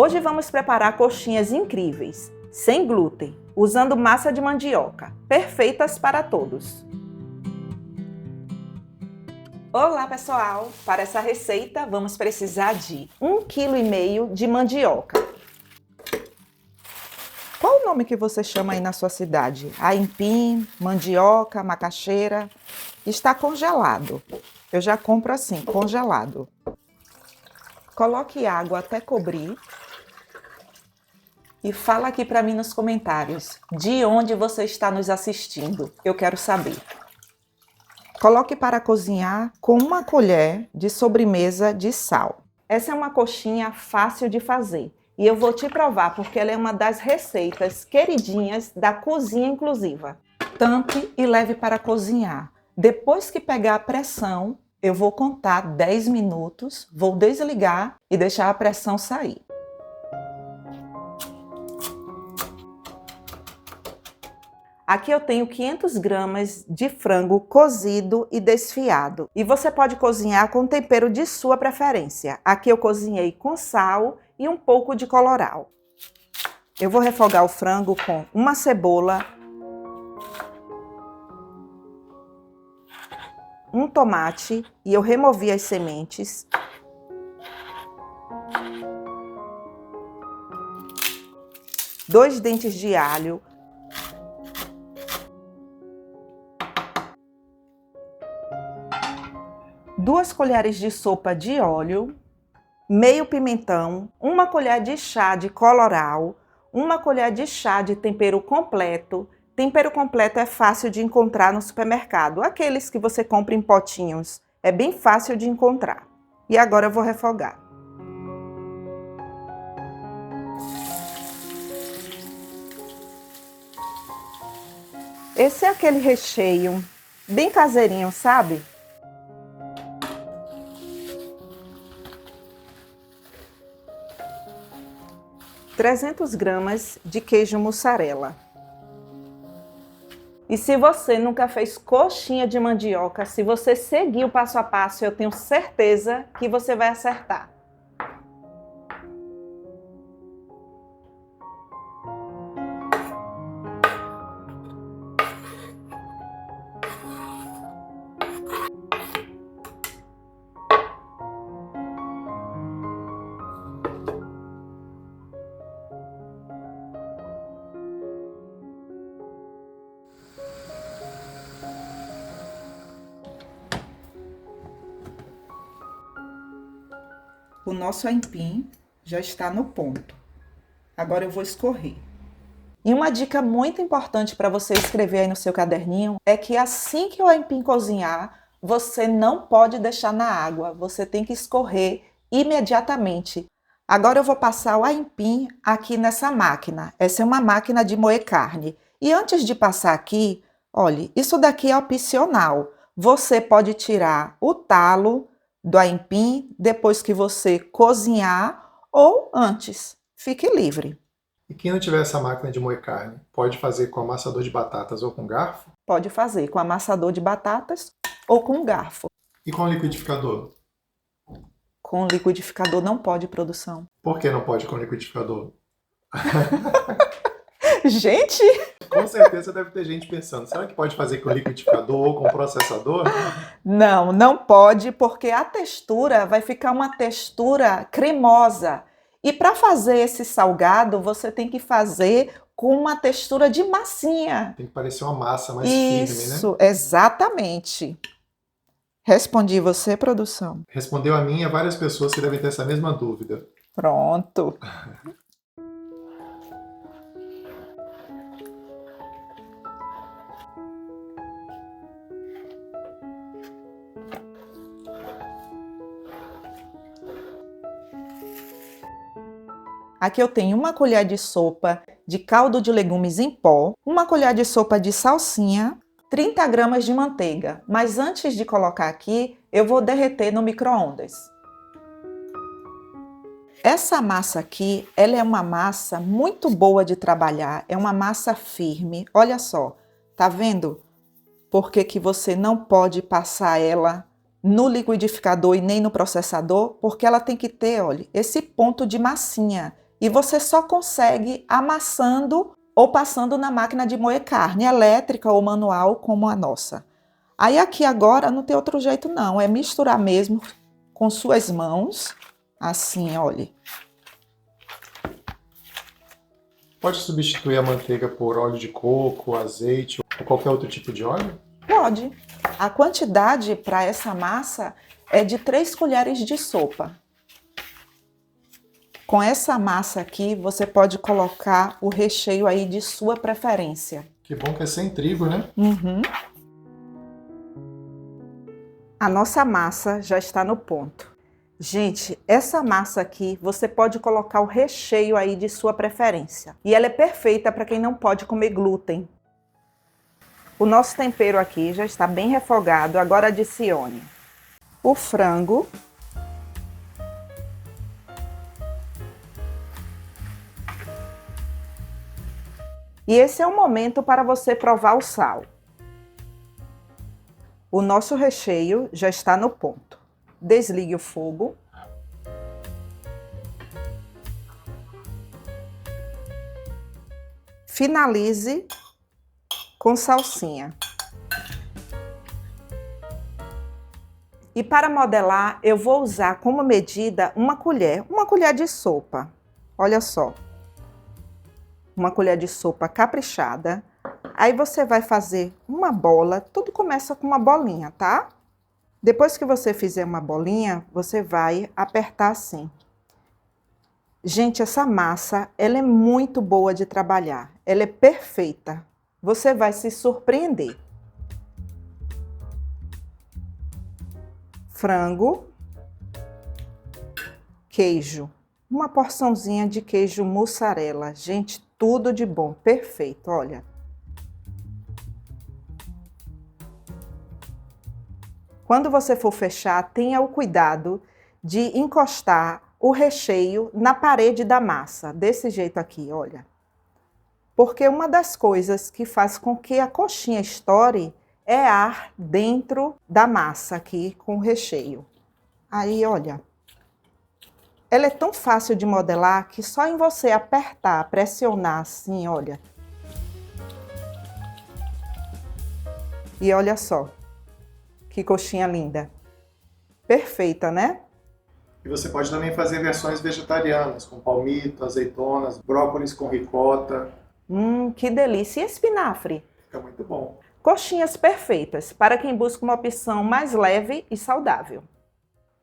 Hoje vamos preparar coxinhas incríveis, sem glúten, usando massa de mandioca, perfeitas para todos. Olá pessoal! Para essa receita vamos precisar de 1,5 kg de mandioca. Qual o nome que você chama aí na sua cidade? Aipim, mandioca, macaxeira? Está congelado. Eu já compro assim, congelado. Coloque água até cobrir. E fala aqui para mim nos comentários de onde você está nos assistindo. Eu quero saber. Coloque para cozinhar com 1 colher de sobremesa de sal. Essa é uma coxinha fácil de fazer. E eu vou te provar porque ela é uma das receitas queridinhas da cozinha inclusiva. Tampe e leve para cozinhar. Depois que pegar a pressão, eu vou contar 10 minutos, vou desligar e deixar a pressão sair. Aqui eu tenho 500 gramas de frango cozido e desfiado. E você pode cozinhar com tempero de sua preferência. Aqui eu cozinhei com sal e um pouco de colorau. Eu vou refogar o frango com uma cebola, um tomate e eu removi as sementes. Dois dentes de alho. Duas colheres de sopa de óleo, meio pimentão, 1 colher de chá de colorau, 1 colher de chá de tempero completo. Tempero completo é fácil de encontrar no supermercado, aqueles que você compra em potinhos. É bem fácil de encontrar. E agora eu vou refogar. Esse é aquele recheio bem caseirinho, sabe? ,300 gramas de queijo mussarela. E se você nunca fez coxinha de mandioca, se você seguir o passo a passo, eu tenho certeza que você vai acertar. O nosso aipim já está no ponto. Agora eu vou escorrer. E uma dica muito importante para você escrever aí no seu caderninho é que assim que o aipim cozinhar, você não pode deixar na água. Você tem que escorrer imediatamente. Agora eu vou passar o aipim aqui nessa máquina. Essa é uma máquina de moer carne. E antes de passar aqui, olha, isso daqui é opcional. Você pode tirar o talo do aipim depois que você cozinhar ou antes. Fique livre. E quem não tiver essa máquina de moer carne, pode fazer com amassador de batatas ou com garfo? Pode fazer com amassador de batatas ou com garfo. E com liquidificador? Com liquidificador não pode, produção. Por que não pode com liquidificador? Gente! Com certeza deve ter gente pensando, será que pode fazer com liquidificador ou com processador? Não, não pode, porque a textura vai ficar uma textura cremosa. E para fazer esse salgado, você tem que fazer com uma textura de massinha. Tem que parecer uma massa mais firme, né? Isso, exatamente. Respondi você, produção? Respondeu a mim e a várias pessoas que devem ter essa mesma dúvida. Pronto. Aqui eu tenho 1 colher de sopa de caldo de legumes em pó, 1 colher de sopa de salsinha, 30 gramas de manteiga. Mas antes de colocar aqui, eu vou derreter no micro-ondas. Essa massa aqui, ela é uma massa muito boa de trabalhar, é uma massa firme. Olha só, tá vendo? Por que você não pode passar ela no liquidificador e nem no processador? Porque ela tem que ter, olha, esse ponto de massinha. E você só consegue amassando ou passando na máquina de moer carne, elétrica ou manual, como a nossa. Aí aqui agora não tem outro jeito não, é misturar mesmo com suas mãos, assim, olha. Pode substituir a manteiga por óleo de coco, azeite ou qualquer outro tipo de óleo? Pode. A quantidade para essa massa é de 3 colheres de sopa. Com essa massa aqui, você pode colocar o recheio aí de sua preferência. Que bom que é sem trigo, né? Uhum. A nossa massa já está no ponto. Gente, essa massa aqui, você pode colocar o recheio aí de sua preferência. E ela é perfeita para quem não pode comer glúten. O nosso tempero aqui já está bem refogado. Agora adicione o frango. E esse é o momento para você provar o sal. O nosso recheio já está no ponto. Desligue o fogo. Finalize com salsinha. E para modelar, eu vou usar como medida uma colher de sopa. Olha só. Uma colher de sopa caprichada. Aí você vai fazer uma bola, tudo começa com uma bolinha, tá? Depois que você fizer uma bolinha, você vai apertar assim. Gente, essa massa, ela é muito boa de trabalhar. Ela é perfeita. Você vai se surpreender. Frango, queijo. Uma porçãozinha de queijo mussarela. Gente, tudo de bom, perfeito, olha. Quando você for fechar, tenha o cuidado de encostar o recheio na parede da massa, desse jeito aqui, olha. Porque uma das coisas que faz com que a coxinha estoure é ar dentro da massa aqui com o recheio. Aí, olha. Ela é tão fácil de modelar que só em você apertar, pressionar assim, olha. E olha só. Que coxinha linda. Perfeita, né? E você pode também fazer versões vegetarianas, com palmito, azeitonas, brócolis com ricota. Que delícia. E espinafre? Fica muito bom. Coxinhas perfeitas para quem busca uma opção mais leve e saudável.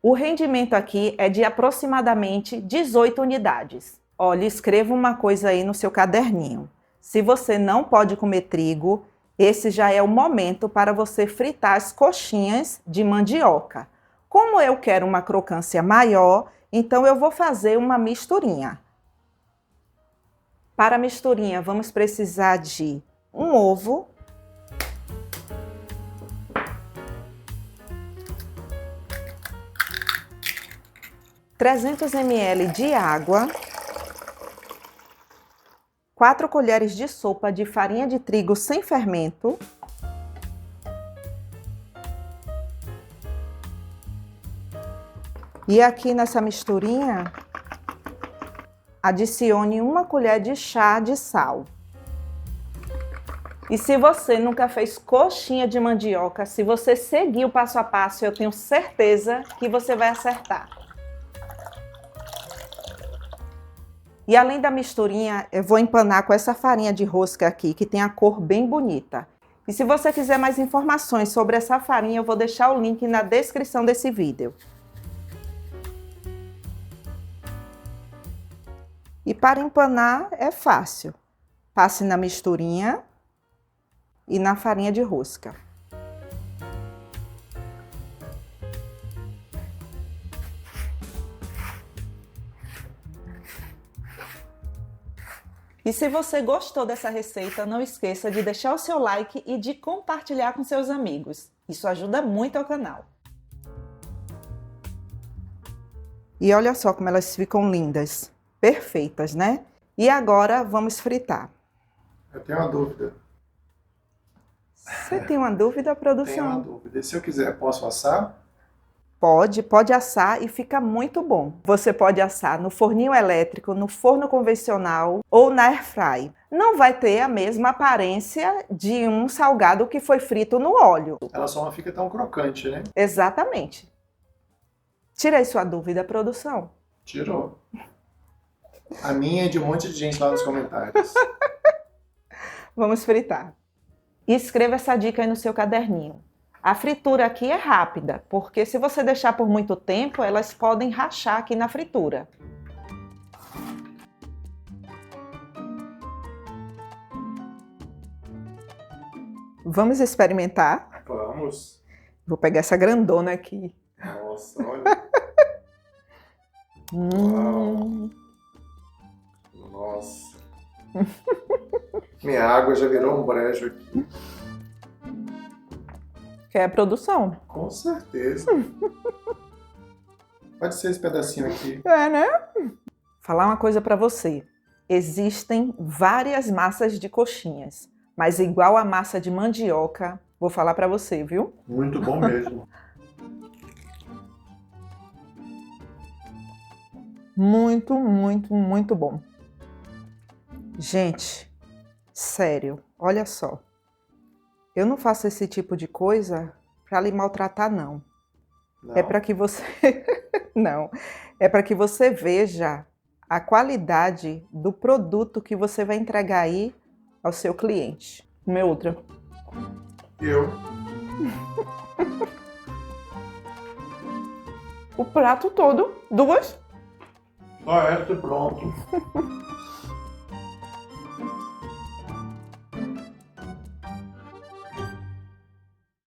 O rendimento aqui é de aproximadamente 18 unidades. Olha, escreva uma coisa aí no seu caderninho. Se você não pode comer trigo, esse já é o momento para você fritar as coxinhas de mandioca. Como eu quero uma crocância maior, então eu vou fazer uma misturinha. Para a misturinha, vamos precisar de um ovo, 300 ml de água, 4 colheres de sopa de farinha de trigo sem fermento, e aqui nessa misturinha, adicione 1 colher de chá de sal. E se você nunca fez coxinha de mandioca, se você seguir o passo a passo, eu tenho certeza que você vai acertar. E além da misturinha, eu vou empanar com essa farinha de rosca aqui, que tem a cor bem bonita. E se você quiser mais informações sobre essa farinha, eu vou deixar o link na descrição desse vídeo. E para empanar é fácil. Passe na misturinha e na farinha de rosca. E se você gostou dessa receita, não esqueça de deixar o seu like e de compartilhar com seus amigos. Isso ajuda muito ao canal. E olha só como elas ficam lindas. Perfeitas, né? E agora vamos fritar. Eu tenho uma dúvida. Você tem uma dúvida, produção? Tenho uma dúvida. Se eu quiser, posso assar? Pode assar e fica muito bom. Você pode assar no forninho elétrico, no forno convencional ou na airfry. Não vai ter a mesma aparência de um salgado que foi frito no óleo. Ela só não fica tão crocante, né? Exatamente. Tirei sua dúvida, produção. Tirou. A minha é de um monte de gente lá nos comentários. Vamos fritar. E escreva essa dica aí no seu caderninho. A fritura aqui é rápida, porque se você deixar por muito tempo, elas podem rachar aqui na fritura. Vamos experimentar? Vamos. Vou pegar essa grandona aqui. Nossa, olha. Nossa. Minha água já virou um brejo aqui. Quer a produção? Com certeza. Pode ser esse pedacinho aqui. É, né? Falar uma coisa pra você. Existem várias massas de coxinhas, mas igual a massa de mandioca, vou falar pra você, viu? Muito bom mesmo. Muito, muito, muito bom. Gente, sério, olha só. Eu não faço esse tipo de coisa para lhe maltratar, não. É para que você não, é para que você veja a qualidade do produto que você vai entregar aí ao seu cliente. Uma outra. Eu. O prato todo, duas. Só essa e pronto.